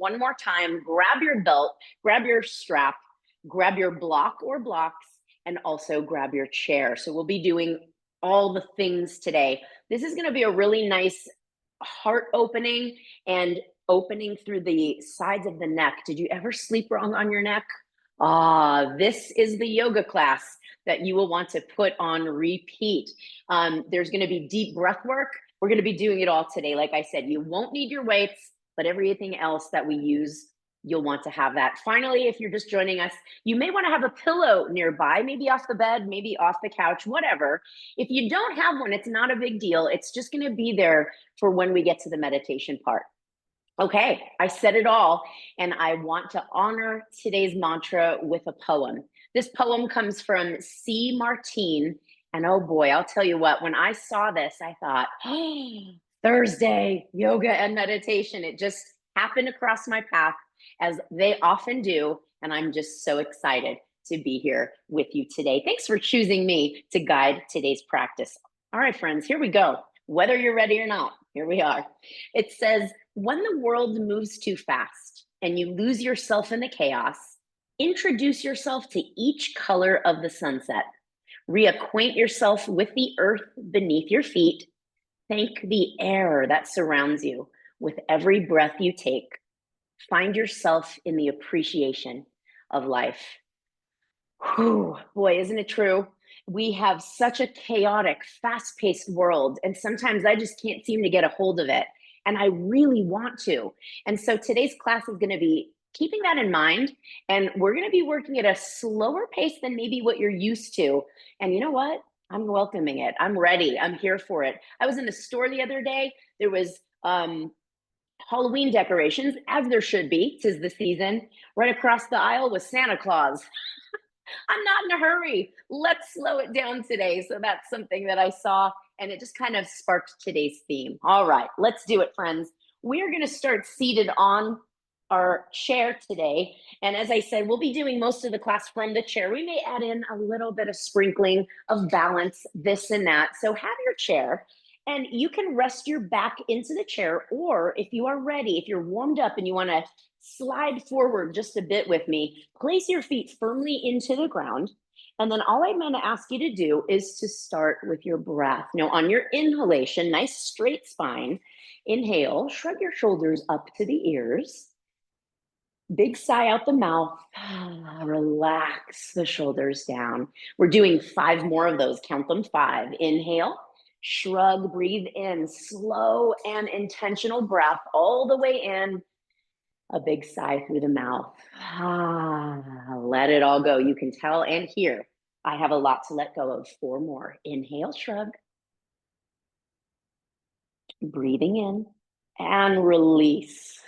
one more time. Grab your belt, grab your strap, grab your block or blocks, and also grab your chair. So we'll be doing all the things today. This is going to be a really nice heart opening and opening through the sides of the neck. Did you ever sleep wrong on your neck? This is the yoga class that you will want to put on repeat. There's going to be deep breath work. We're going to be doing it all today. Like I said, you won't need your weights, but everything else that we use, you'll want to have that. Finally, if you're just joining us, you may want to have a pillow nearby, maybe off the bed, maybe off the couch, whatever. If you don't have one, it's not a big deal. It's just going to be there for when we get to the meditation part. Okay, I said it all, and I want to honor today's mantra with a poem. This poem comes from C. Martine, and oh boy, I'll tell you what, when I saw this, I thought, oh, Thursday, yoga and meditation. It just happened across my path, as they often do, and I'm just so excited to be here with you today. Thanks for choosing me to guide today's practice. All right, friends, here we go. Whether you're ready or not, here we are. It says, when the world moves too fast and you lose yourself in the chaos, introduce yourself to each color of the sunset. Reacquaint yourself with the earth beneath your feet. Thank the air that surrounds you with every breath you take. Find yourself in the appreciation of life. Whew, boy, isn't it true? We have such a chaotic, fast-paced world, and sometimes I just can't seem to get a hold of it. And I really want to. And so today's class is going to be keeping that in mind. And we're going to be working at a slower pace than maybe what you're used to. And you know what? I'm welcoming it. I'm ready. I'm here for it. I was in the store the other day. There was Halloween decorations, as there should be. 'Tis the season. Right across the aisle was Santa Claus. I'm not in a hurry. Let's slow it down today. So that's something that I saw, and it just kind of sparked today's theme. All right, let's do it, friends. We're going to start seated on our chair today. And as I said, we'll be doing most of the class from the chair. We may add in a little bit of sprinkling of balance, this and that. So have your chair, and you can rest your back into the chair, or if you are ready, if you're warmed up and you want to slide forward just a bit with me, place your feet firmly into the ground. And then all I'm going to ask you to do is to start with your breath. Now, on your inhalation, nice straight spine. Inhale, shrug your shoulders up to the ears. Big sigh out the mouth. Relax the shoulders down. We're doing 5 more of those. Count them 5. Inhale, shrug, breathe in. Slow and intentional breath all the way in. A big sigh through the mouth. Let it all go. You can tell and hear I have a lot to let go of. 4 more. Inhale, shrug. Breathing in and release.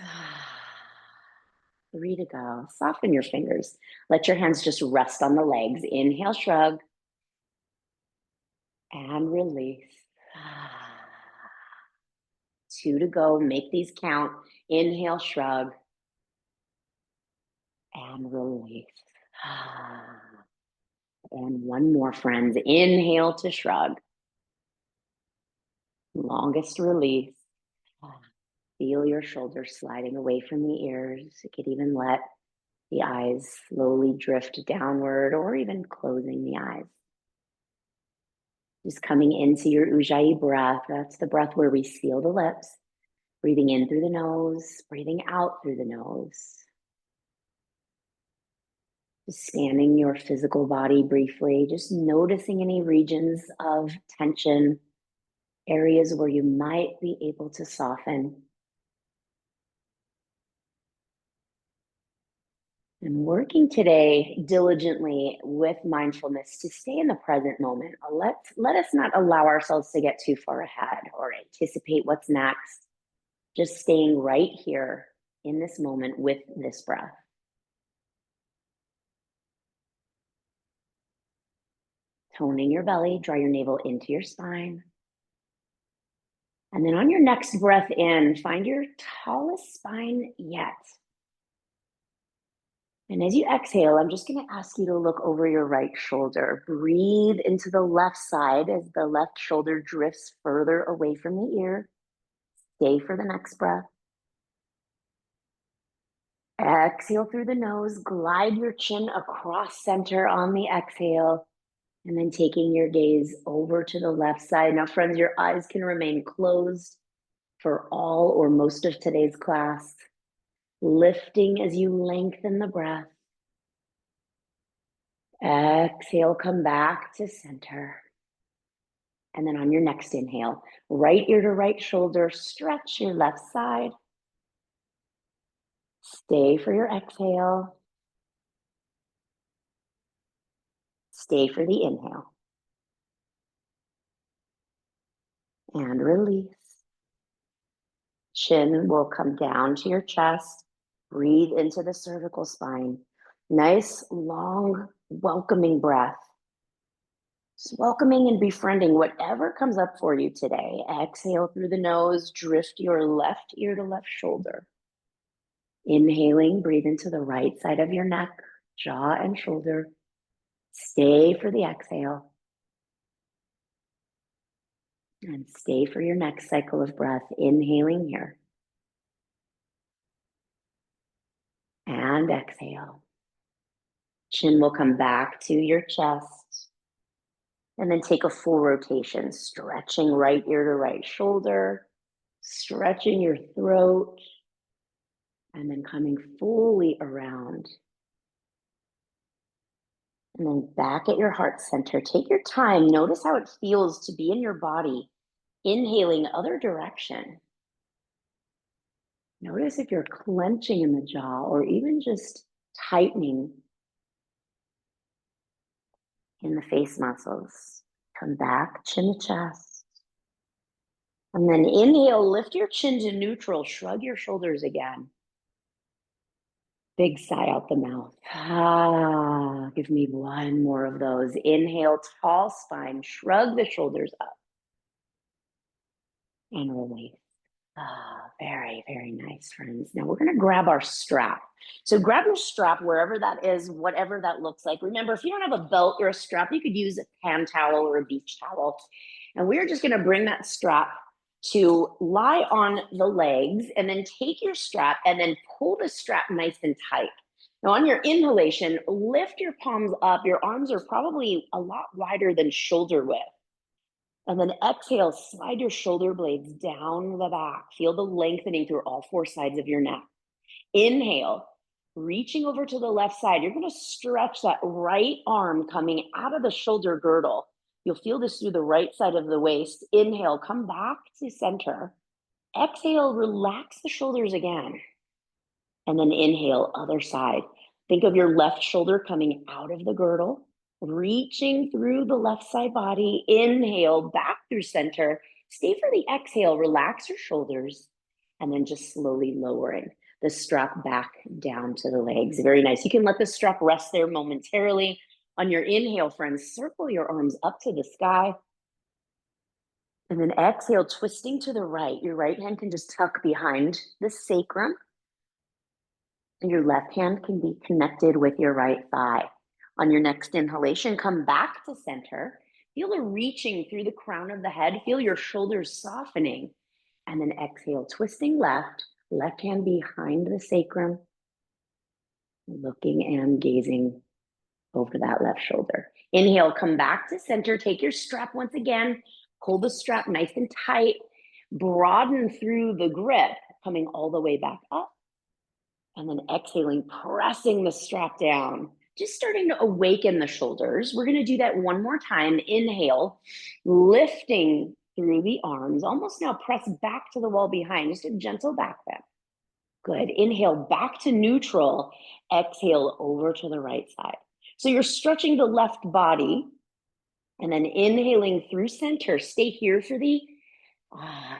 3 to go. Soften your fingers. Let your hands just rest on the legs. Inhale, shrug. And release. 2 to go. Make these count. Inhale, shrug. And release. And 1 more, friends. Inhale to shrug. Longest release. Feel your shoulders sliding away from the ears. You could even let the eyes slowly drift downward, or even closing the eyes. Just coming into your Ujjayi breath. That's the breath where we seal the lips. Breathing in through the nose, breathing out through the nose. Just scanning your physical body briefly, just noticing any regions of tension, areas where you might be able to soften. And working today diligently with mindfulness to stay in the present moment. Let us not allow ourselves to get too far ahead or anticipate what's next. Just staying right here in this moment with this breath. Toning your belly, draw your navel into your spine. And then on your next breath in, find your tallest spine yet. And as you exhale, I'm just going to ask you to look over your right shoulder. Breathe into the left side as the left shoulder drifts further away from the ear. Stay for the next breath. Exhale through the nose, glide your chin across center on the exhale, and then taking your gaze over to the left side. Now, friends, your eyes can remain closed for all or most of today's class, lifting as you lengthen the breath. Exhale, come back to center. And then on your next inhale, right ear to right shoulder, stretch your left side. Stay for your exhale. Stay for the inhale. And release. Chin will come down to your chest. Breathe into the cervical spine. Nice, long, welcoming breath. Just welcoming and befriending whatever comes up for you today. Exhale through the nose, drift your left ear to left shoulder. Inhaling, breathe into the right side of your neck, jaw and shoulder. Stay for the exhale. And stay for your next cycle of breath. Inhaling here. And exhale. Chin will come back to your chest. And then take a full rotation, stretching right ear to right shoulder, stretching your throat, and then coming fully around. And then back at your heart center. Take your time. Notice how it feels to be in your body. Inhaling other direction. Notice if you're clenching in the jaw or even just tightening in the face muscles. Come back, chin to chest. And then inhale, lift your chin to neutral, shrug your shoulders again. Big sigh out the mouth. Give me one more of those. Inhale, tall spine, shrug the shoulders up. And release. Very, very nice, friends. Now we're going to grab our strap. So grab your strap wherever that is, whatever that looks like. Remember, if you don't have a belt or a strap, you could use a hand towel or a beach towel. And we're just going to bring that strap to lie on the legs and then take your strap and then pull the strap nice and tight. Now on your inhalation, lift your palms up. Your arms are probably a lot wider than shoulder width. And then exhale, slide your shoulder blades down the back. Feel the lengthening through all four sides of your neck. Inhale, reaching over to the left side. You're going to stretch that right arm coming out of the shoulder girdle. You'll feel this through the right side of the waist. Inhale, come back to center. Exhale, relax the shoulders again. And then inhale, other side. Think of your left shoulder coming out of the girdle. Reaching through the left side body. Inhale, back through center. Stay for the exhale, relax your shoulders, and then just slowly lowering the strap back down to the legs. Very nice. You can let the strap rest there momentarily. On your inhale, friends, circle your arms up to the sky. And then exhale, twisting to the right. Your right hand can just tuck behind the sacrum. And your left hand can be connected with your right thigh. On your next inhalation, come back to center. Feel a reaching through the crown of the head. Feel your shoulders softening. And then exhale, twisting left hand behind the sacrum, looking and gazing over that left shoulder. Inhale, come back to center. Take your strap once again. Pull the strap nice and tight. Broaden through the grip, coming all the way back up. And then exhaling, pressing the strap down. Just starting to awaken the shoulders. We're going to do that one more time. Inhale, lifting through the arms. Almost now press back to the wall behind. Just a gentle back bend. Good. Inhale, back to neutral. Exhale, over to the right side. So you're stretching the left body. And then inhaling through center. Stay here for the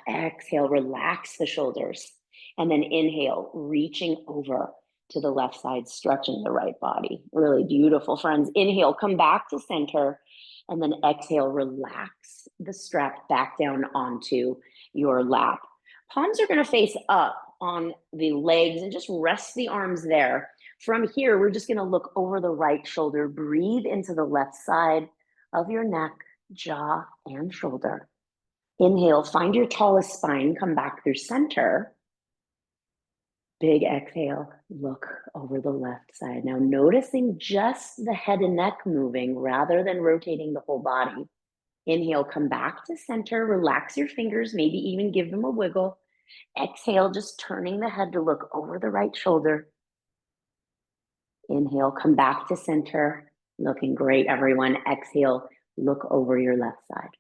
exhale. Relax the shoulders. And then inhale, reaching over to the left side, stretching the right body. Really beautiful, friends. Inhale, come back to center. And then exhale, relax the strap back down onto your lap. Palms are going to face up on the legs and just rest the arms there. From here, we're just going to look over the right shoulder. Breathe into the left side of your neck, jaw, and shoulder. Inhale, find your tallest spine. Come back through center. Big exhale, look over the left side. Now noticing just the head and neck moving rather than rotating the whole body. Inhale, come back to center, relax your fingers, maybe even give them a wiggle. Exhale, just turning the head to look over the right shoulder. Inhale, come back to center. Looking great, everyone. Exhale, look over your left side.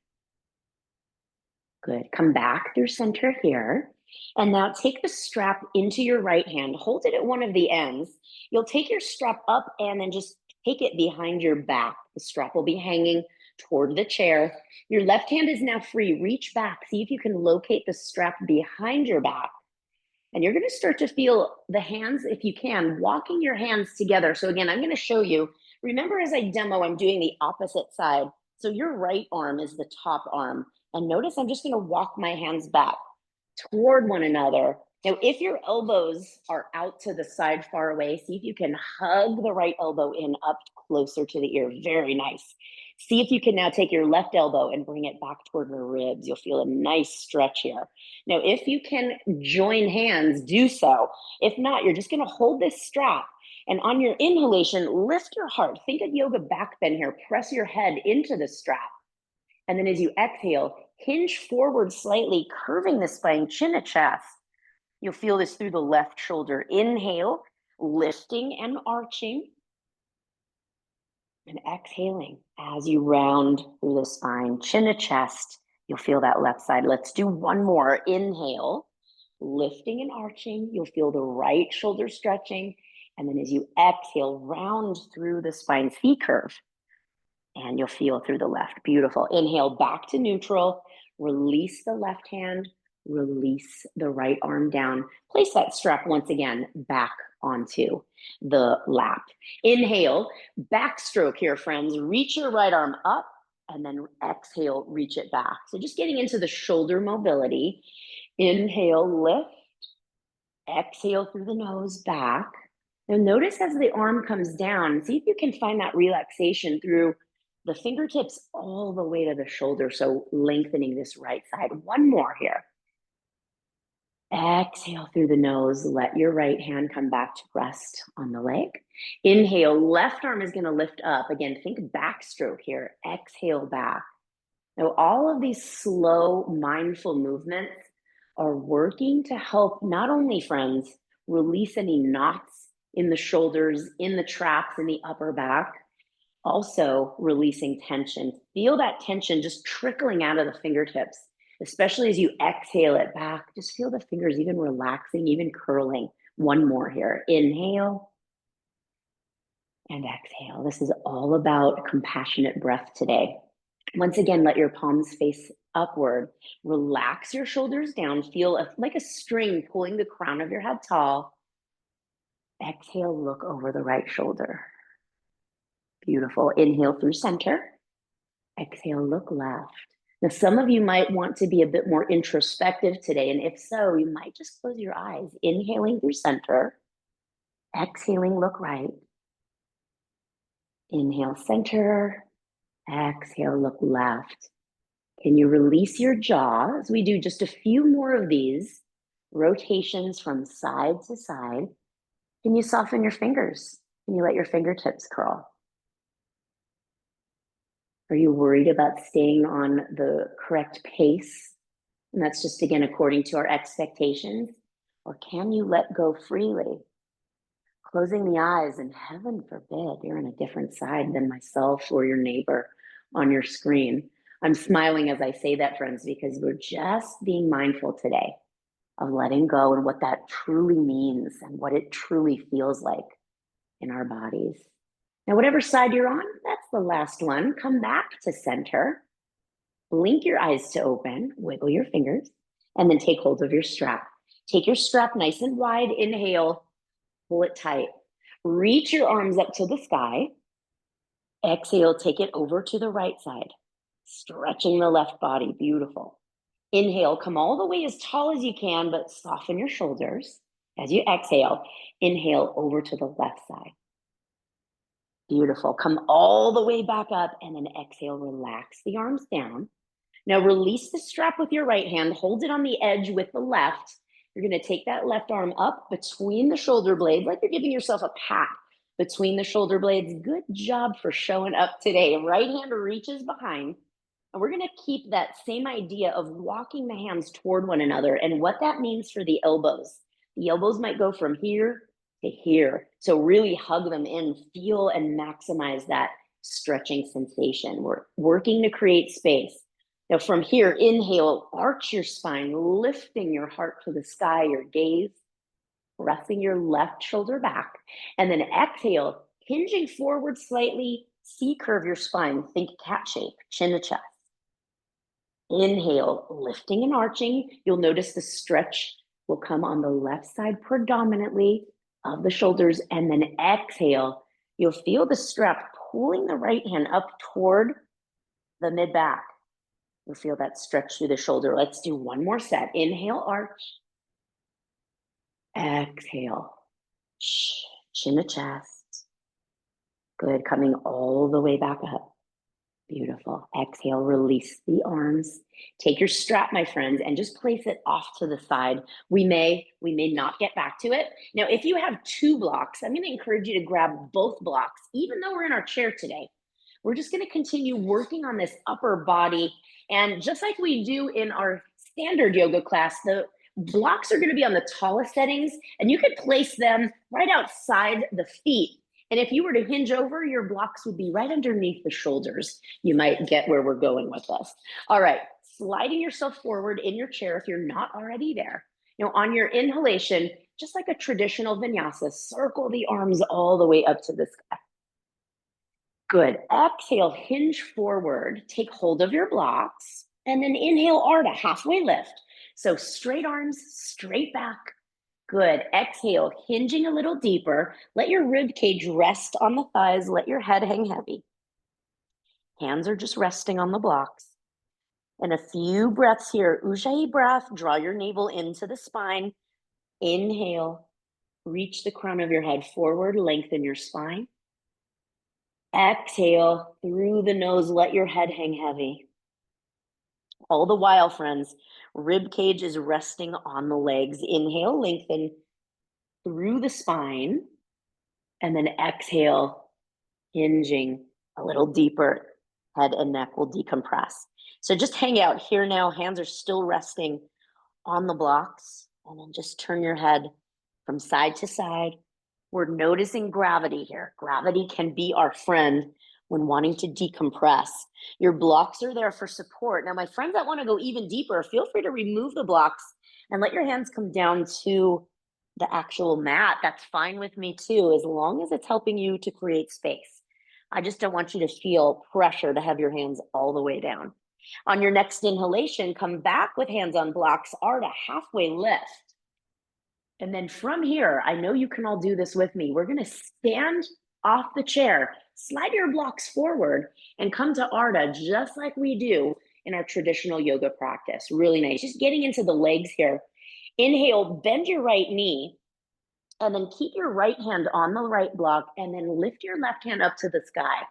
Good. Come back through center here. And now take the strap into your right hand. Hold it at one of the ends. You'll take your strap up and then just take it behind your back. The strap will be hanging toward the chair. Your left hand is now free. Reach back. See if you can locate the strap behind your back. And you're going to start to feel the hands, if you can, walking your hands together. So again, I'm going to show you. Remember, as I demo, I'm doing the opposite side. So your right arm is the top arm. And notice I'm just going to walk my hands back toward one another. Now, if your elbows are out to the side far away, see if you can hug the right elbow in up closer to the ear. Very nice. See if you can now take your left elbow and bring it back toward the ribs. You'll feel a nice stretch here. Now, if you can join hands, do so. If not, you're just going to hold this strap. And on your inhalation, lift your heart. Think of yoga back bend here. Press your head into the strap. And then as you exhale, hinge forward slightly, curving the spine, chin to chest. You'll feel this through the left shoulder. Inhale, lifting and arching. And exhaling as you round through the spine, chin to chest. You'll feel that left side. Let's do one more. Inhale, lifting and arching. You'll feel the right shoulder stretching. And then as you exhale, round through the spine, C curve. And you'll feel through the left. Beautiful. Inhale, back to neutral. Release the left hand. Release the right arm down. Place that strap once again back onto the lap. Inhale, backstroke here, friends. Reach your right arm up and then exhale, reach it back. So just getting into the shoulder mobility. Inhale, lift. Exhale through the nose, back. Now notice as the arm comes down, see if you can find that relaxation through the fingertips all the way to the shoulder. So lengthening this right side. One more here. Exhale through the nose. Let your right hand come back to rest on the leg. Inhale, left arm is going to lift up. Again, think backstroke here. Exhale back. Now, all of these slow, mindful movements are working to help not only, friends, release any knots in the shoulders, in the traps, in the upper back, also releasing tension. Feel that tension just trickling out of the fingertips, especially as you exhale it back. Just feel the fingers even relaxing, even curling. One more here. Inhale and exhale. This is all about compassionate breath today. Once again, let your palms face upward. Relax your shoulders down. Feel like a string pulling the crown of your head tall. Exhale, look over the right shoulder. Beautiful. Inhale through center. Exhale, look left. Now, some of you might want to be a bit more introspective today, and if so, you might just close your eyes. Inhaling through center. Exhaling, look right. Inhale, center. Exhale, look left. Can you release your jaw as we do just a few more of these rotations from side to side? Can you soften your fingers? Can you let your fingertips curl? Are you worried about staying on the correct pace? And that's just, again, according to our expectations. Or can you let go freely? Closing the eyes, and heaven forbid you're on a different side than myself or your neighbor on your screen. I'm smiling as I say that, friends, because we're just being mindful today of letting go and what that truly means and what it truly feels like in our bodies. Now, whatever side you're on, that's the last one. Come back to center. Blink your eyes to open, wiggle your fingers, and then take hold of your strap. Take your strap nice and wide. Inhale, pull it tight. Reach your arms up to the sky. Exhale, take it over to the right side, stretching the left body. Beautiful. Inhale, come all the way as tall as you can, but soften your shoulders. As you exhale, inhale over to the left side. Beautiful. Come all the way back up and then exhale, relax the arms down. Now release the strap with your right hand, hold it on the edge with the left, You're going to take that left arm up between the shoulder blades, like you're giving yourself a pat between the shoulder blades. Good job for showing up today. Right hand reaches behind. And we're going to keep that same idea of walking the hands toward one another and what that means for the elbows. The elbows might go from here to here. So really hug them in, feel and maximize that stretching sensation. We're working to create space. Now from here, inhale, arch your spine, lifting your heart to the sky, your gaze, resting your left shoulder back. And then exhale, hinging forward slightly, C-curve your spine. Think cat shape, chin to chest. Inhale, lifting and arching. You'll notice the stretch will come on the left side predominantly of the shoulders. And then exhale, you'll feel the strap pulling the right hand up toward the mid-back. You'll feel that stretch through the shoulder. Let's do one more set. Inhale, arch. Exhale, chin to chest. Good, coming all the way back up. Beautiful. Exhale, release the arms. Take your strap, my friends, and just place it off to the side. We may not get back to it. Now, if you have two blocks, I'm going to encourage you to grab both blocks, even though we're in our chair today. We're just going to continue working on this upper body. And just like we do in our standard yoga class, the blocks are going to be on the tallest settings, and you could place them right outside the feet. And if you were to hinge over, your blocks would be right underneath the shoulders. You might get where we're going with this. All right, sliding yourself forward in your chair if you're not already there. Now, on your inhalation, just like a traditional vinyasa, circle the arms all the way up to the sky. Good. Exhale, hinge forward, take hold of your blocks, and then inhale, Ardha, halfway lift. So straight arms, straight back. Good. Exhale, hinging a little deeper. Let your rib cage rest on the thighs. Let your head hang heavy. Hands are just resting on the blocks. And a few breaths here. Ujjayi breath. Draw your navel into the spine. Inhale. Reach the crown of your head forward. Lengthen your spine. Exhale through the nose. Let your head hang heavy. All the while, friends, rib cage is resting on the legs. Inhale, lengthen through the spine. And then exhale, hinging a little deeper. Head and neck will decompress. So just hang out here now. Hands are still resting on the blocks. And then just turn your head from side to side. We're noticing gravity here. Gravity can be our friend when wanting to decompress. Your blocks are there for support. Now, my friends that want to go even deeper, feel free to remove the blocks and let your hands come down to the actual mat. That's fine with me too, as long as it's helping you to create space. I just don't want you to feel pressure to have your hands all the way down. On your next inhalation, come back with hands on blocks, Ardha, halfway lift. And then from here, I know you can all do this with me. We're going to stand off the chair, slide your blocks forward, and come to Ardha just like we do in our traditional yoga practice. Really nice. Just getting into the legs here. Inhale, bend your right knee, and then keep your right hand on the right block, and then lift your left hand up to the sky.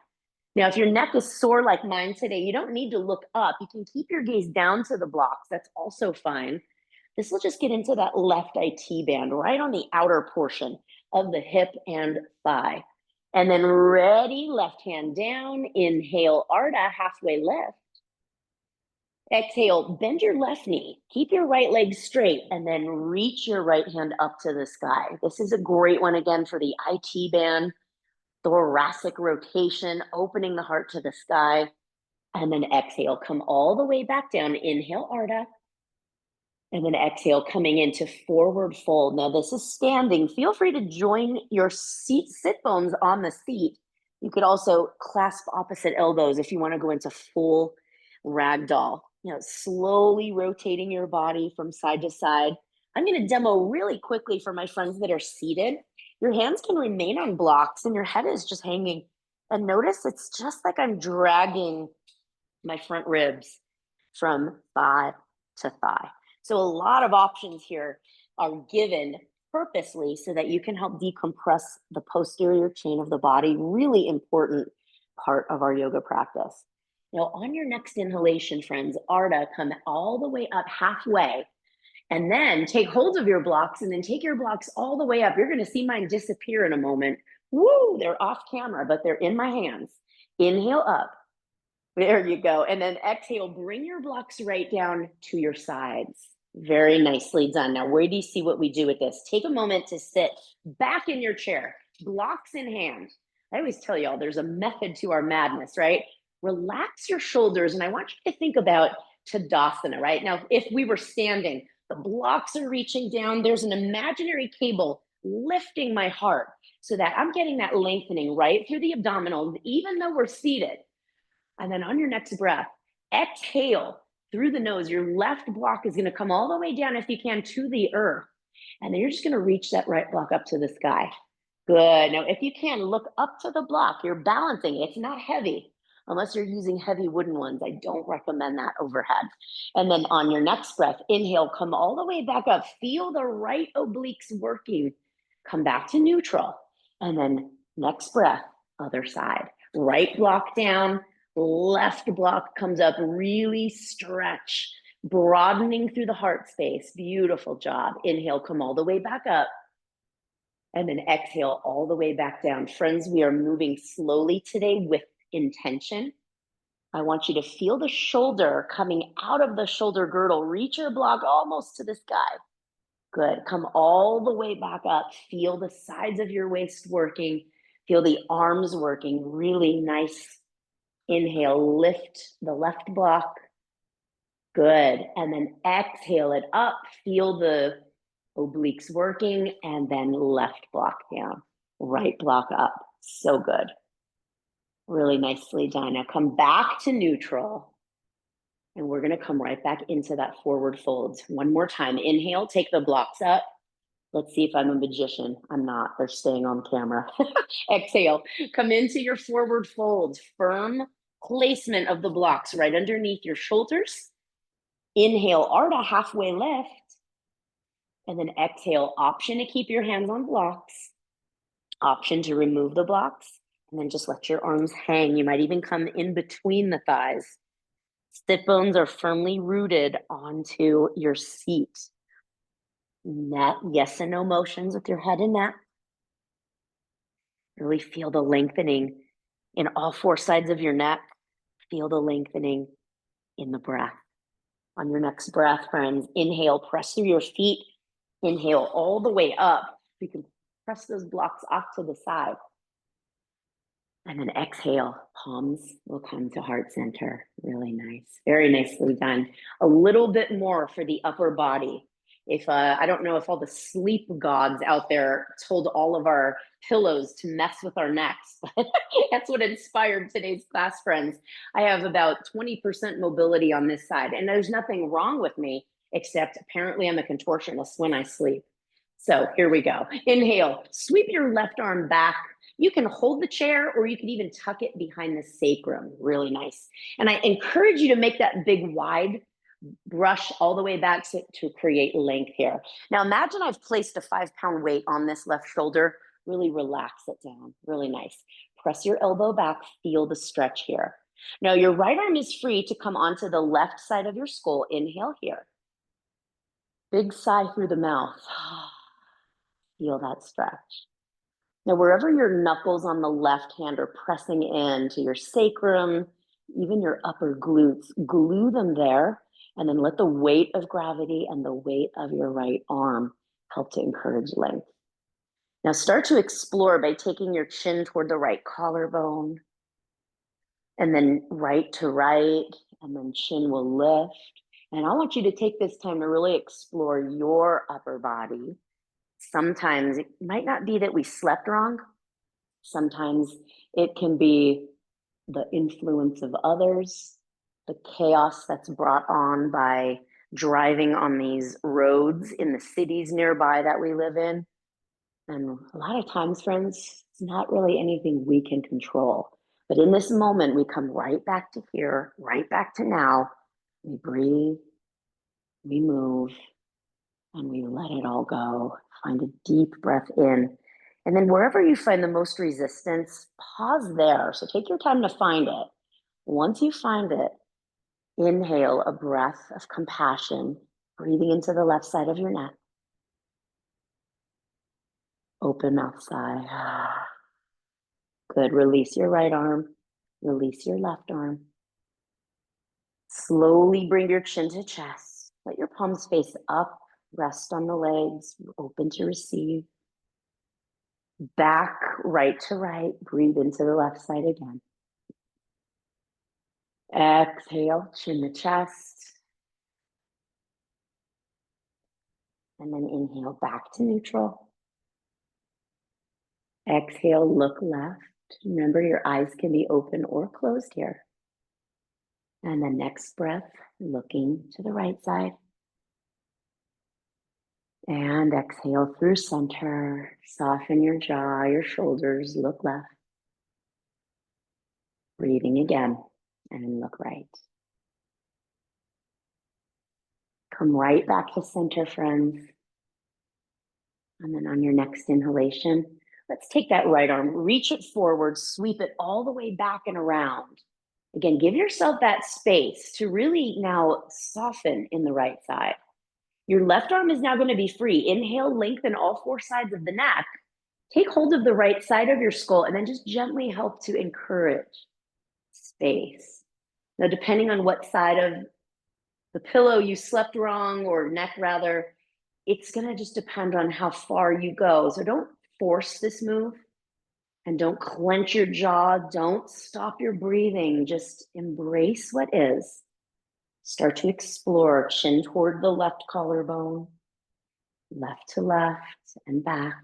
Now, if your neck is sore like mine today, you don't need to look up. You can keep your gaze down to the blocks. That's also fine. This will just get into that left IT band, right on the outer portion of the hip and thigh. And then ready, left hand down. Inhale, Ardha, halfway lift. Exhale, bend your left knee. Keep your right leg straight, and then reach your right hand up to the sky. This is a great one, again, for the IT band, thoracic rotation, opening the heart to the sky. And then exhale, come all the way back down. Inhale, Ardha. And then exhale, coming into forward fold. Now this is standing. Feel free to join your sit bones on the seat. You could also clasp opposite elbows if you want to go into full ragdoll. Slowly rotating your body from side to side. I'm going to demo really quickly for my friends that are seated. Your hands can remain on blocks and your head is just hanging. And notice it's just like I'm dragging my front ribs from thigh to thigh. So a lot of options here are given purposely so that you can help decompress the posterior chain of the body. Really important part of our yoga practice. Now, on your next inhalation, friends, Ardha, come all the way up halfway. And then take hold of your blocks and then take your blocks all the way up. You're going to see mine disappear in a moment. Woo, they're off camera, but they're in my hands. Inhale up. There you go. And then exhale, bring your blocks right down to your sides. Very nicely done. Now, where do you see what we do with this? Take a moment to sit back in your chair, blocks in hand. I always tell y'all there's a method to our madness, right? Relax your shoulders. And I want you to think about Tadasana, right? Now, if we were standing, the blocks are reaching down. There's an imaginary cable lifting my heart so that I'm getting that lengthening right through the abdominals, even though we're seated. And then on your next breath, exhale through the nose. Your left block is going to come all the way down, if you can, to the earth. And then you're just going to reach that right block up to the sky. Good. Now, if you can, look up to the block. You're balancing. It's not heavy unless you're using heavy wooden ones. I don't recommend that overhead. And then on your next breath, inhale, come all the way back up. Feel the right obliques working. Come back to neutral. And then next breath, other side. Right block down, left block comes up. Really stretch, broadening through the heart space. Beautiful job. Inhale, come all the way back up. And then exhale all the way back down. Friends, we are moving slowly today with intention. I want you to feel the shoulder coming out of the shoulder girdle. Reach your block almost to the sky. Good. Come all the way back up. Feel the sides of your waist working. Feel the arms working. Really nice. Inhale, lift the left block. Good. And then exhale it up. Feel the obliques working, and then left block down, right block up. So good. Really nicely done. Now come back to neutral, and we're going to come right back into that forward fold. One more time. Inhale, take the blocks up. Let's see if I'm a magician. I'm not. They're staying on camera. Exhale. Come into your forward fold. Firm placement of the blocks right underneath your shoulders. Inhale, Ardha, halfway lift. And then exhale, option to keep your hands on blocks, option to remove the blocks, and then just let your arms hang. You might even come in between the thighs. Sit bones are firmly rooted onto your seat. Net, yes and no motions with your head and neck. Really feel the lengthening in all four sides of your neck. Feel the lengthening in the breath. On your next breath, friends, inhale, press through your feet. Inhale all the way up. You can press those blocks off to the side. And then exhale, palms will come to heart center. Really nice. Very nicely done. A little bit more for the upper body. If I don't know if all the sleep gods out there told all of our pillows to mess with our necks, but that's what inspired today's class, friends. I have about 20% mobility on this side, and there's nothing wrong with me, except apparently I'm a contortionist when I sleep. So here we go. Inhale, sweep your left arm back. You can hold the chair, or you can even tuck it behind the sacrum. Really nice. And I encourage you to make that big wide brush all the way back to create length here. Now imagine I've placed a 5-pound weight on this left shoulder. Really relax it down. Really nice. Press your elbow back. Feel the stretch here. Now your right arm is free to come onto the left side of your skull. Inhale here. Big sigh through the mouth. Feel that stretch. Now, wherever your knuckles on the left hand are pressing into your sacrum, even your upper glutes, glue them there, and then let the weight of gravity and the weight of your right arm help to encourage length. Now, start to explore by taking your chin toward the right collarbone, and then right to right, and then chin will lift. And I want you to take this time to really explore your upper body. Sometimes it might not be that we slept wrong. Sometimes it can be the influence of others, the chaos that's brought on by driving on these roads in the cities nearby that we live in. And a lot of times, friends, it's not really anything we can control. But in this moment, we come right back to here, right back to now. We breathe, we move, and we let it all go. Find a deep breath in. And then wherever you find the most resistance, pause there. So take your time to find it. Once you find it, inhale a breath of compassion Breathing into the left side of your neck. Open mouth sigh. Good. Release your right arm. Release your left arm. Slowly bring your chin to chest. Let your palms face up. Rest on the legs. Open to receive. Back right to right. Breathe into the left side again. Exhale, chin to chest. And then inhale back to neutral. Exhale, look left. Remember, your eyes can be open or closed here. And the next breath, looking to the right side. And exhale through center. Soften your jaw, your shoulders, look left. Breathing again, and look right. Come right back to center, friends. And then on your next inhalation, let's take that right arm, reach it forward, sweep it all the way back and around. Again, give yourself that space to really now soften in the right side. Your left arm is now going to be free. Inhale, lengthen all four sides of the neck. Take hold of the right side of your skull and then just gently help to encourage space. Now, depending on what side of the pillow you slept wrong, or neck rather, it's going to just depend on how far you go. So don't force this move and don't clench your jaw. Don't stop your breathing. Just embrace what is. Start to explore, chin toward the left collarbone, left to left and back,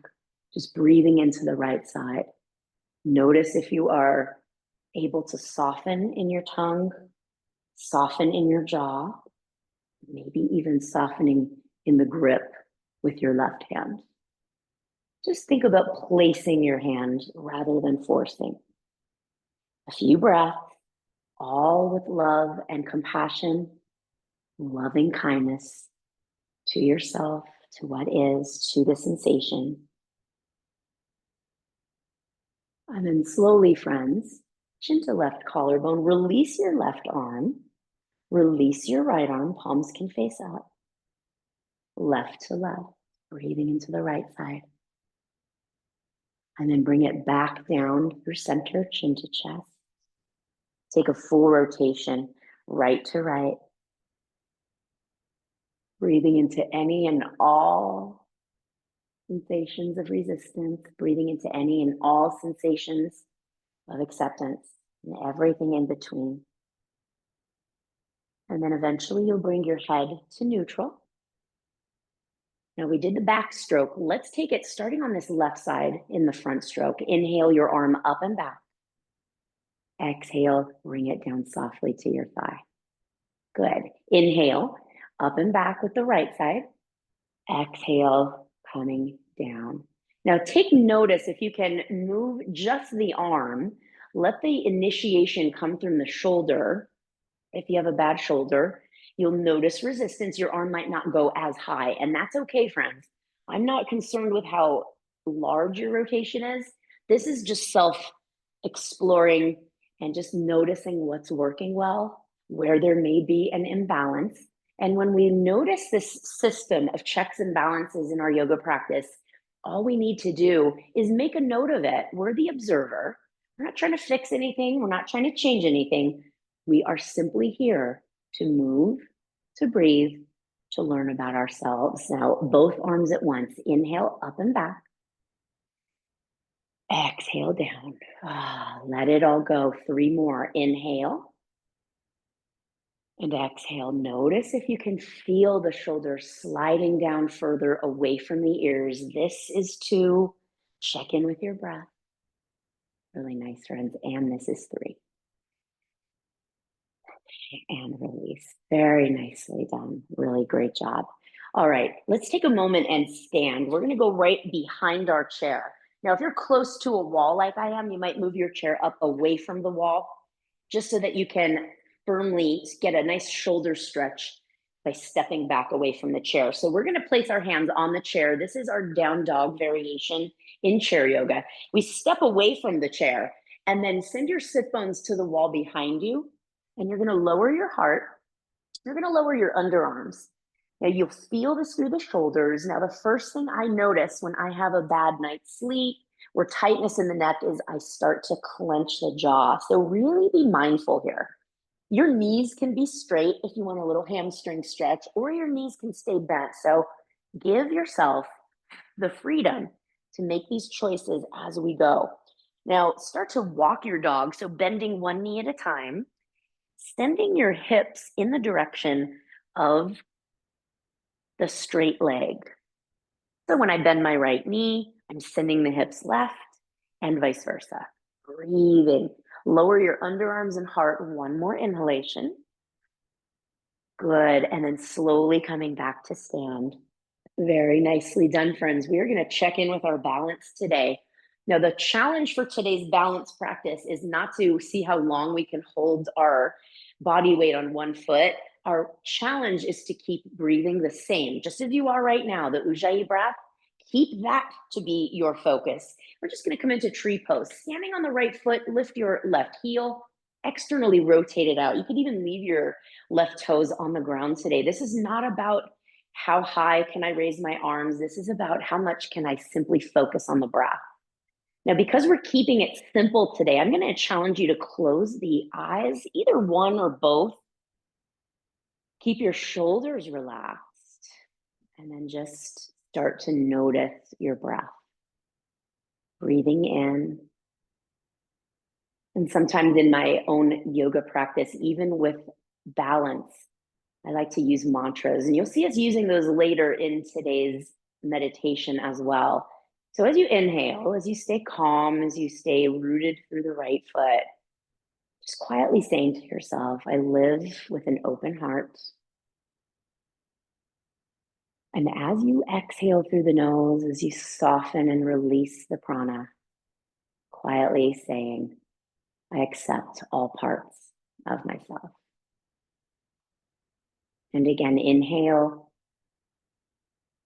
just breathing into the right side. Notice if you are able to soften in your tongue, soften in your jaw, maybe even softening in the grip with your left hand. Just think about placing your hand rather than forcing. A few breaths, all with love and compassion, loving kindness to yourself, to what is, to the sensation. And then slowly, friends, chin to left collarbone, release your left arm, release your right arm, palms can face up, left to left, breathing into the right side. And then bring it back down through center, chin to chest. Take a full rotation, right to right. Breathing into any and all sensations of resistance, breathing into any and all sensations of acceptance and everything in between. And then eventually you'll bring your head to neutral. Now we did the back stroke. Let's take it starting on this left side in the front stroke. Inhale your arm up and back. Exhale, bring it down softly to your thigh. Good. Inhale, up and back with the right side. Exhale, coming down. Now take notice if you can move just the arm. Let the initiation come from the shoulder. If you have a bad shoulder, you'll notice resistance. Your arm might not go as high, and that's okay, friends. I'm not concerned with how large your rotation is. This is just self-exploring and just noticing what's working well, where there may be an imbalance. And when we notice this system of checks and balances in our yoga practice, all we need to do is make a note of it. We're the observer. We're not trying to fix anything. We're not trying to change anything. We are simply here to move, to breathe, to learn about ourselves. Now, both arms at once. Inhale, up and back. Exhale down. Let it all go. 3 more. Inhale. And exhale. Notice if you can feel the shoulders sliding down further away from the ears. This is to check in with your breath. Really nice, friends. And this is 3. And release. Very nicely done. Really great job. All right, let's take a moment and stand. We're going to go right behind our chair. Now, if you're close to a wall like I am, you might move your chair up away from the wall just so that you can firmly get a nice shoulder stretch by stepping back away from the chair. So we're going to place our hands on the chair. This is our down dog variation in chair yoga. We step away from the chair and then send your sit bones to the wall behind you. And you're going to lower your heart. You're going to lower your underarms. Now you'll feel this through the shoulders. Now, the first thing I notice when I have a bad night's sleep or tightness in the neck is I start to clench the jaw. So really be mindful here. Your knees can be straight if you want a little hamstring stretch, or your knees can stay bent. So give yourself the freedom to make these choices as we go. Now, start to walk your dog. So bending one knee at a time, sending your hips in the direction of the straight leg. So when I bend my right knee, I'm sending the hips left and vice versa. Breathing. Lower your underarms and heart. One more inhalation. Good. And then slowly coming back to stand. Very nicely done, friends. We are going to check in with our balance today. Now, the challenge for today's balance practice is not to see how long we can hold our body weight on one foot. Our challenge is to keep breathing the same, just as you are right now, the Ujjayi breath. Keep that to be your focus. We're just going to come into tree pose. Standing on the right foot, lift your left heel, externally rotate it out. You could even leave your left toes on the ground today. This is not about how high can I raise my arms. This is about how much can I simply focus on the breath. Now, because we're keeping it simple today, I'm going to challenge you to close the eyes, either one or both. Keep your shoulders relaxed, and then just start to notice your breath. Breathing in. And sometimes in my own yoga practice, even with balance, I like to use mantras, and you'll see us using those later in today's meditation as well. So as you inhale, as you stay calm, as you stay rooted through the right foot, just quietly saying to yourself, I live with an open heart. And as you exhale through the nose, as you soften and release the prana, quietly saying, I accept all parts of myself. And again, inhale.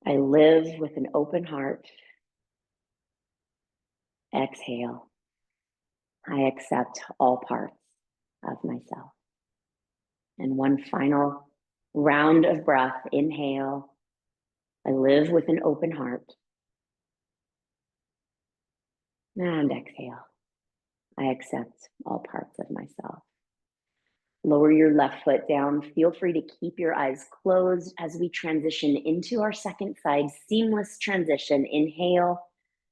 I live with an open heart. Exhale. I accept all parts of myself. And one final round of breath. Inhale. I live with an open heart. And exhale. I accept all parts of myself. Lower your left foot down. Feel free to keep your eyes closed as we transition into our second side. Seamless transition. Inhale.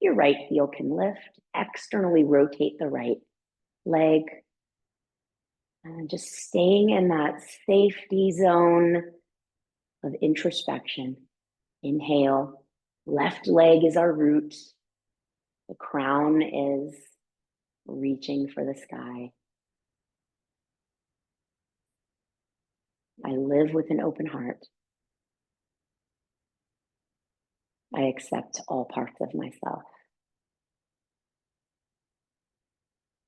Your right heel can lift. Externally rotate the right leg. And just staying in that safety zone of introspection. Inhale. Left leg is our root. The crown is reaching for the sky. I live with an open heart. I accept all parts of myself.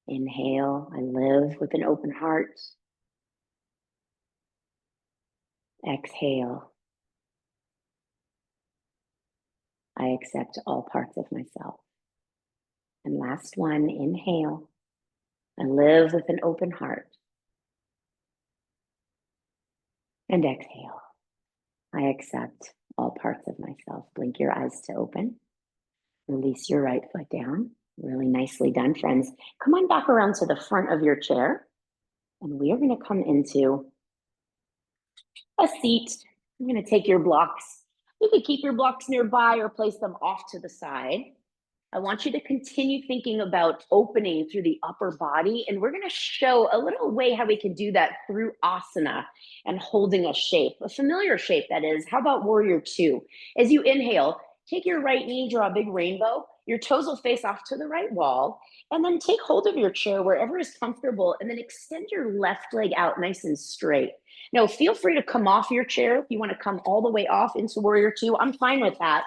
Inhale, I live with an open heart. Exhale, I accept all parts of myself. And last one, inhale, I live with an open heart. And exhale, I accept all parts of myself. Blink your eyes to open. Release your right foot down. Really nicely done, friends. Come on back around to the front of your chair. And we are going to come into a seat. I'm going to take your blocks. You can keep your blocks nearby or place them off to the side. I want you to continue thinking about opening through the upper body. And we're going to show a little way how we can do that through asana and holding a shape, a familiar shape that is. How about warrior two? As you inhale, take your right knee, draw a big rainbow. Your toes will face off to the right wall. And then take hold of your chair wherever is comfortable. And then extend your left leg out nice and straight. Now, feel free to come off your chair if you want to come all the way off into warrior two. I'm fine with that.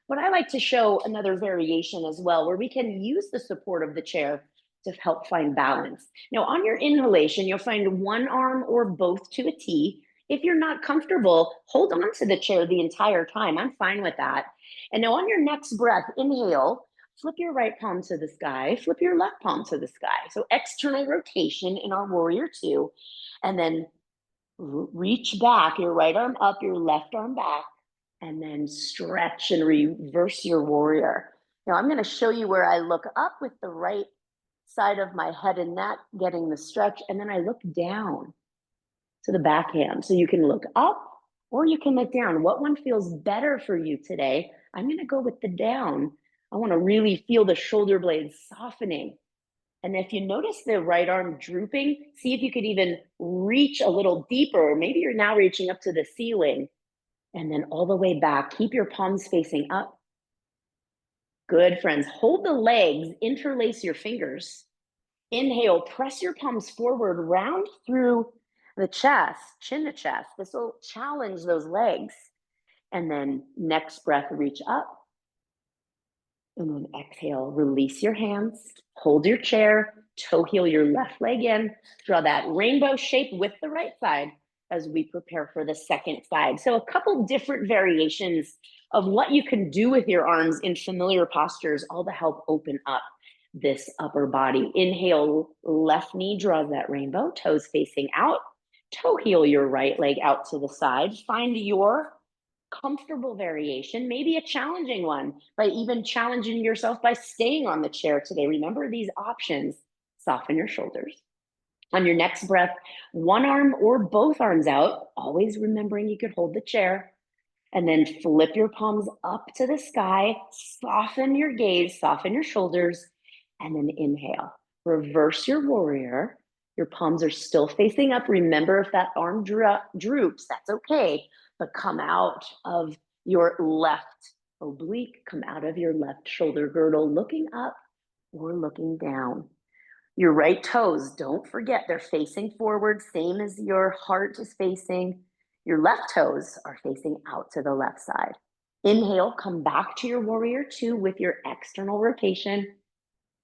But I like to show another variation as well, where we can use the support of the chair to help find balance. Now, on your inhalation, you'll find one arm or both to a T. If you're not comfortable, hold on to the chair the entire time. I'm fine with that. And now on your next breath, inhale, flip your right palm to the sky, flip your left palm to the sky. So external rotation in our warrior two. And then Reach back, your right arm up, your left arm back, and then stretch and reverse your warrior. Now I'm going to show you where I look up with the right side of my head and neck, getting the stretch, and then I look down to the backhand. So you can look up or you can look down. What one feels better for you today? I'm going to go with the down. I want to really feel the shoulder blades softening. And if you notice the right arm drooping, see if you could even reach a little deeper. Maybe you're now reaching up to the ceiling and then all the way back. Keep your palms facing up. Good, friends. Hold the legs, interlace your fingers. Inhale, press your palms forward, round through the chest, chin to chest. This will challenge those legs. And then next breath, reach up. And then exhale, release your hands, hold your chair, toe heel your left leg in, draw that rainbow shape with the right side as we prepare for the second side. So a couple different variations of what you can do with your arms in familiar postures, all to help open up this upper body. Inhale, left knee draws that rainbow, toes facing out, toe heel your right leg out to the side. Find your comfortable variation, maybe a challenging one, by even challenging yourself by staying on the chair today. Remember these options. Soften your shoulders. On your next breath, one arm or both arms out, always remembering you could hold the chair. And then flip your palms up to the sky, soften your gaze, soften your shoulders, and then inhale. Reverse your warrior. Your palms are still facing up. Remember, if that arm droops, that's okay, but come out of your left oblique, come out of your left shoulder girdle, looking up or looking down. Your right toes, don't forget, they're facing forward, same as your heart is facing. Your left toes are facing out to the left side. Inhale, come back to your warrior two with your external rotation.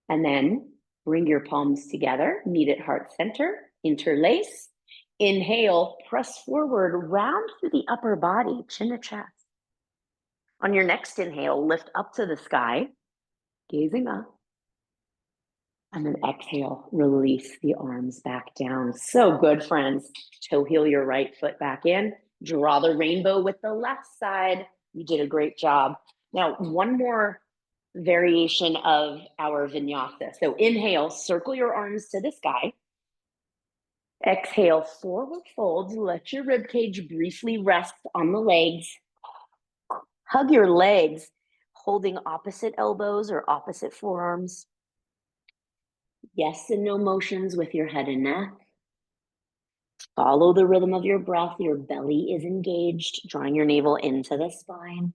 And then bring your palms together, meet at heart center, interlace. Inhale, press forward, round through the upper body, chin to chest. On your next inhale, lift up to the sky, gazing up. And then exhale, release the arms back down. So good, friends. Toe heel your right foot back in. Draw the rainbow with the left side. You did a great job. Now, one more variation of our vinyasa. So inhale, circle your arms to the sky. Exhale, forward fold. Let your rib cage briefly rest on the legs. Hug your legs, holding opposite elbows or opposite forearms. Yes and no motions with your head and neck. Follow the rhythm of your breath. Your belly is engaged, drawing your navel into the spine.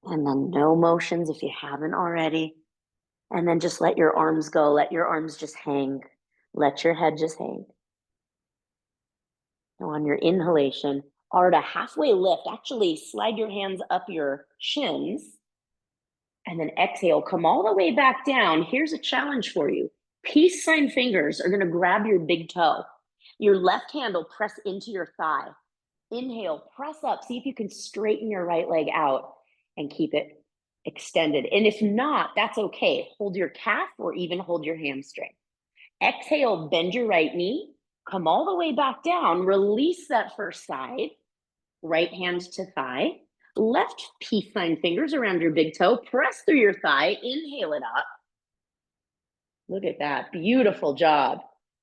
And then no motions if you haven't already. And then just let your arms go. Let your arms just hang. Let your head just hang. Now on your inhalation, or to halfway lift, actually slide your hands up your shins. And then exhale, come all the way back down. Here's a challenge for you. Peace sign fingers are going to grab your big toe. Your left hand will press into your thigh. Inhale, press up. See if you can straighten your right leg out and keep it extended. And if not, that's okay. Hold your calf or even hold your hamstring. Exhale, bend your right knee. Come all the way back down. Release that first side. Right hand to thigh. Left peace sign fingers around your big toe. Press through your thigh. Inhale it up. Look at that. Beautiful job.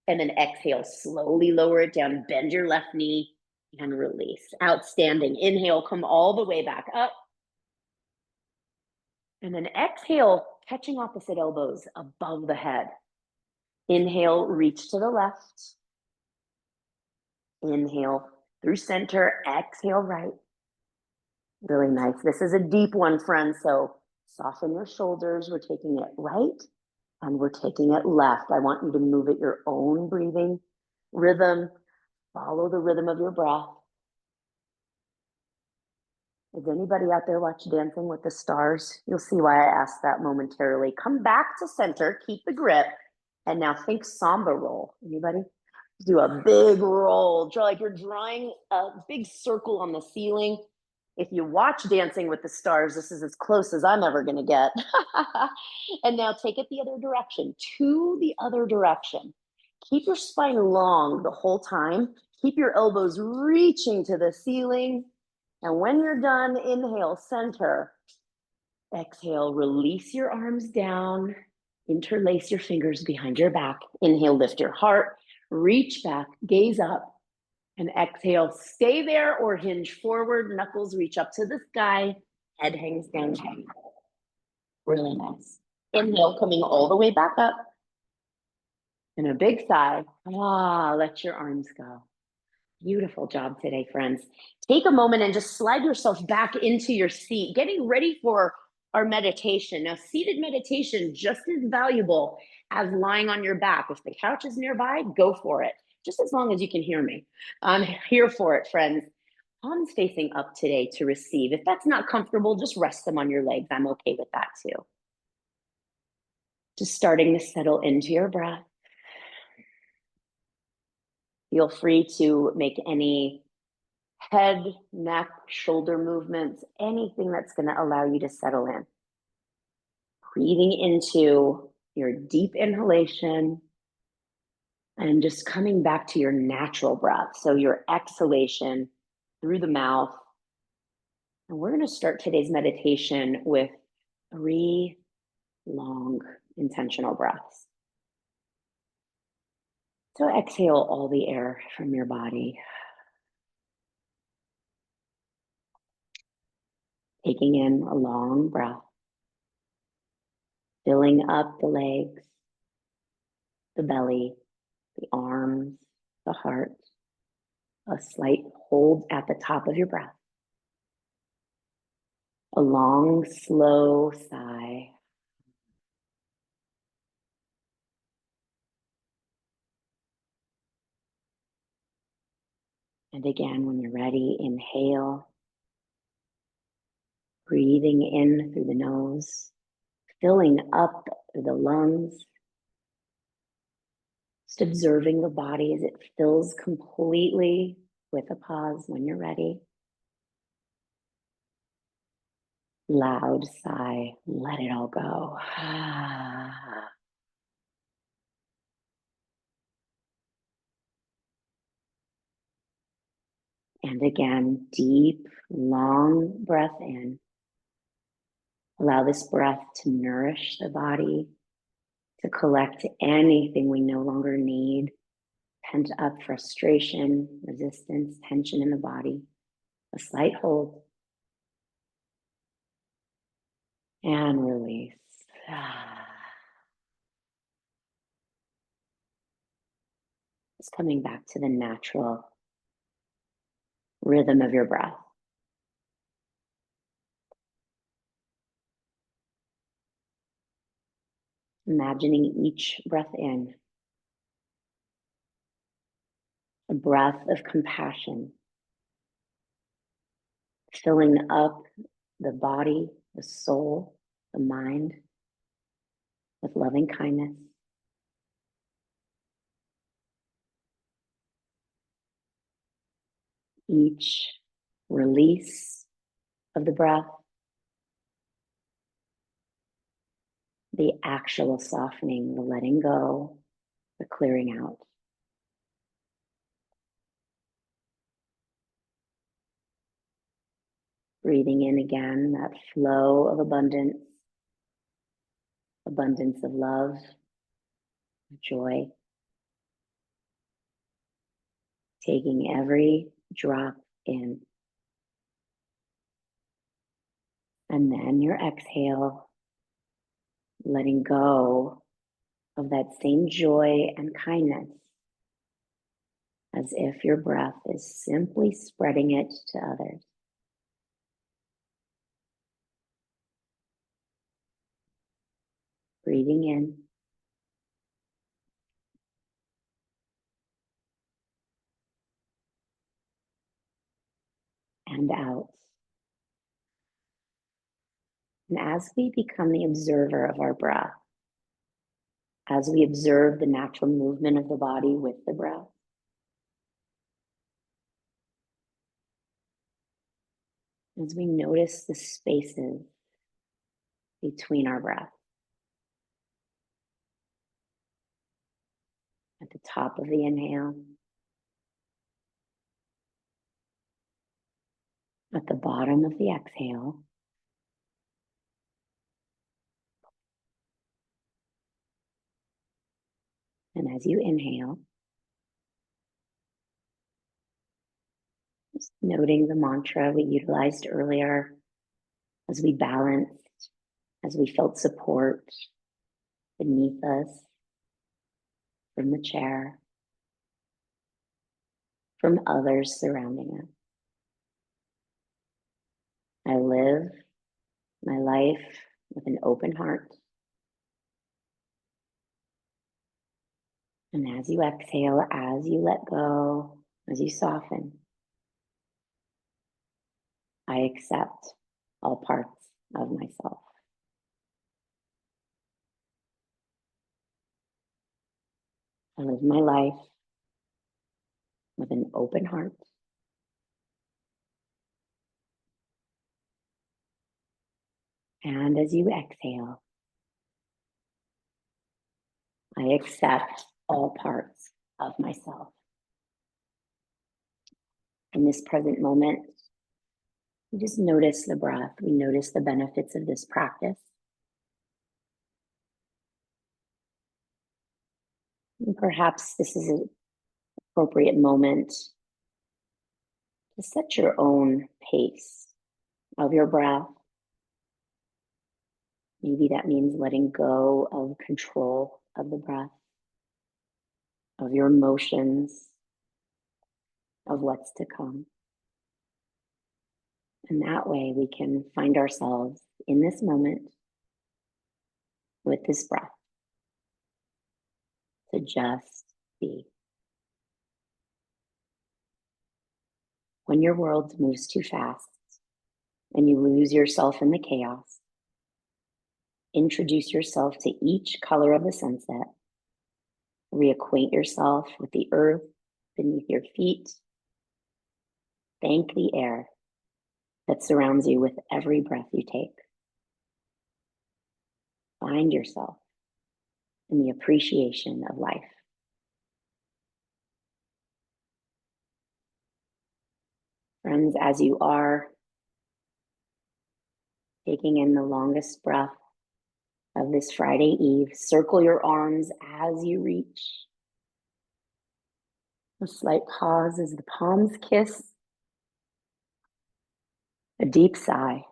And then exhale, slowly lower it down. Bend your left knee and release. Outstanding. Inhale, come all the way back up. And then exhale, catching opposite elbows above the head. Inhale, reach to the left. Inhale through center. Exhale, right. Really nice. This is a deep one, friends. So soften your shoulders. We're taking it right and we're taking it left. I want you to move at your own breathing rhythm. Follow the rhythm of your breath. Is anybody out there watch Dancing with the Stars? You'll see why I asked that momentarily. Come back to center, keep the grip, and now think samba roll. Anybody? Do a big roll. Draw like you're drawing a big circle on the ceiling. If you watch Dancing with the Stars, this is as close as I'm ever going to get. And now take it the other direction, to the other direction. Keep your spine long the whole time. Keep your elbows reaching to the ceiling. And when you're done, inhale, center. Exhale, release your arms down. Interlace your fingers behind your back. Inhale, lift your heart. Reach back, gaze up. And exhale, stay there or hinge forward. Knuckles reach up to the sky. Head hangs down. Really nice. Inhale, coming all the way back up. And a big sigh. Let your arms go. Beautiful job today, friends. Take a moment and just slide yourself back into your seat, getting ready for our meditation. Now, seated meditation just as valuable as lying on your back. If the couch is nearby, go for it, just as long as you can hear me. I'm here for it, friends. Palms facing up today to receive. If that's not comfortable, just rest them on your legs. I'm okay with that too. Just starting to settle into your breath. Feel free to make any head, neck, shoulder movements, anything that's going to allow you to settle in. Breathing into your deep inhalation and just coming back to your natural breath. So your exhalation through the mouth. And we're going to start today's meditation with 3 long intentional breaths. So exhale all the air from your body. Taking in a long breath. Filling up the legs, the belly, the arms, the heart. A slight hold at the top of your breath. A long, slow sigh. And again, when you're ready, inhale. Breathing in through the nose, filling up the lungs. Just observing the body as it fills completely with a pause when you're ready. Loud sigh, let it all go. And again, deep, long breath in. Allow this breath to nourish the body, to collect anything we no longer need, pent up frustration, resistance, tension in the body. A slight hold. And release. Just coming back to the natural rhythm of your breath. Imagining each breath in a breath of compassion, filling up the body, the soul, the mind with loving kindness. Each release of the breath, the actual softening, the letting go, the clearing out. Breathing in again, that flow of abundance of love, joy. Taking every drop in. And then your exhale, letting go of that same joy and kindness, as if your breath is simply spreading it to others. Breathing in. And out. And as we become the observer of our breath, as we observe the natural movement of the body with the breath, as we notice the spaces between our breath, at the top of the inhale, at the bottom of the exhale. And as you inhale, just noting the mantra we utilized earlier as we balanced, as we felt support beneath us from the chair, from others surrounding us. I live my life with an open heart. And as you exhale, as you let go, as you soften, I accept all parts of myself. I live my life with an open heart. And as you exhale, I accept all parts of myself. In this present moment, we just notice the breath. We notice the benefits of this practice. And perhaps this is an appropriate moment to set your own pace of your breath. Maybe that means letting go of control of the breath, of your emotions, of what's to come. And that way we can find ourselves in this moment with this breath to just be. When your world moves too fast and you lose yourself in the chaos, introduce yourself to each color of the sunset. Reacquaint yourself with the earth beneath your feet. Thank the air that surrounds you with every breath you take. Find yourself in the appreciation of life. Friends, as you are taking in the longest breath of this Friday Eve, circle your arms as you reach. A slight pause as the palms kiss. A deep sigh.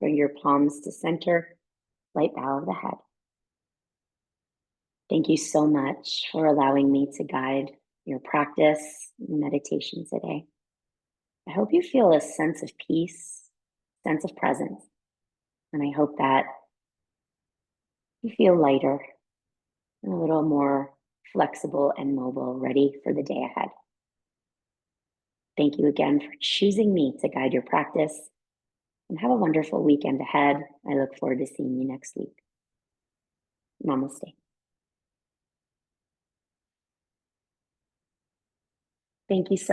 Bring your palms to center, light bow of the head. Thank you so much for allowing me to guide your practice and meditation today. I hope you feel a sense of peace, sense of presence, and I hope that you feel lighter and a little more flexible and mobile, ready for the day ahead. Thank you again for choosing me to guide your practice, and have a wonderful weekend ahead. I look forward to seeing you next week. Namaste. Thank you so